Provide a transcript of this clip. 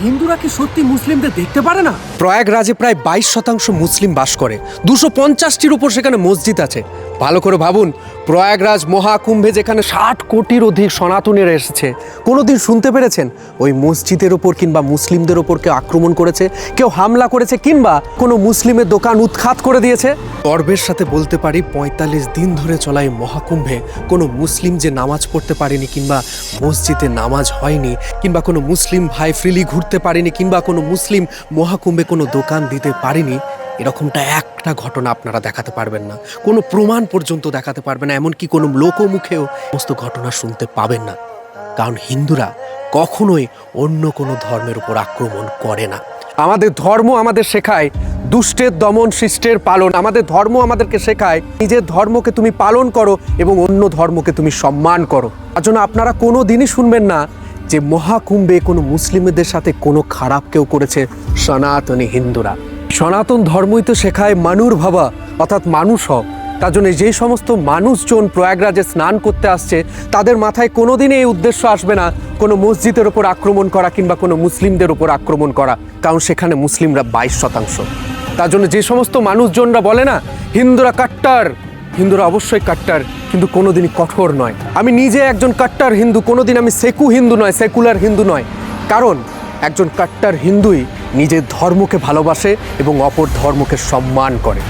হিন্দুরা কি সত্যি মুসলিমদের দেখতে পারে না? প্রয়াগরাজে প্রায় 22% মুসলিম বাস করে। 250টির উপর সেখানে মসজিদ আছে। ভালো করে ভাবুন, প্রয়াগরাজ মহাকুম্ভে যেখানে 60 কোটির অধিক সনাতনীরা এসেছে, কোনোদিন শুনতে পেরেছেন ওই মসজিদের ওপর কিংবা মুসলিমদের ওপর কেউ আক্রমণ করেছে, কেউ হামলা করেছে, কিংবা কোনো মুসলিমের দোকান উৎখাত করে দিয়েছে? গর্বের সাথে বলতে পারি 45 দিন ধরে চলা এই মহাকুম্ভে কোনো মুসলিম যে নামাজ পড়তে পারেনি, কিংবা মসজিদে নামাজ হয়নি, কিংবা কোনো মুসলিম ভাই ফ্রিলি ঘুরতে পারেনি, কিংবা কোনো মুসলিম মহাকুম্ভে কোনো দোকান দিতে পারেনি, এরকমটা একটা ঘটনা আপনারা দেখাতে পারবেন না। কোনো প্রমাণ পর্যন্ত দেখাতে পারবেন না, এমনকি কোনো লোকমুখেও সমস্ত ঘটনা শুনতে পাবেন না। কারণ হিন্দুরা কখনোই অন্য কোনো ধর্মের উপর আক্রমণ করে না। আমাদের ধর্ম আমাদের শেখায় দুষ্টের দমন, শিষ্টের পালন। আমাদের ধর্ম আমাদেরকে শেখায় নিজের ধর্মকে তুমি পালন করো এবং অন্য ধর্মকে তুমি সম্মান করো। তার জন্য আপনারা কোনো দিনই শুনবেন না যে মহাকুম্ভে কোনো মুসলিমদের সাথে কোনো খারাপ কেউ করেছে সনাতনী হিন্দুরা। সনাতন ধর্মই তো শেখায় মানুর ভাবা, অর্থাৎ মানুষ হও। তার জন্য যে সমস্ত মানুষজন প্রয়াগরাজে স্নান করতে আসছে, তাদের মাথায় কোনোদিনই এই উদ্দেশ্য আসবে না কোনো মসজিদের ওপর আক্রমণ করা কিংবা কোনো মুসলিমদের ওপর আক্রমণ করা, কারণ সেখানে মুসলিমরা 22%। তার জন্য যে সমস্ত মানুষজনরা বলে না হিন্দুরা কাট্টার, হিন্দুরা অবশ্যই কাট্টার, কিন্তু কোনোদিনই কঠোর নয়। আমি নিজে একজন কাট্টার হিন্দু, কোনোদিন আমি হিন্দু নয়, সেকুলার হিন্দু নয়। কারণ একজন কাট্টার হিন্দুই নিজের ধর্মকে ভালোবাসে এবং অপর ধর্মকে সম্মান করে।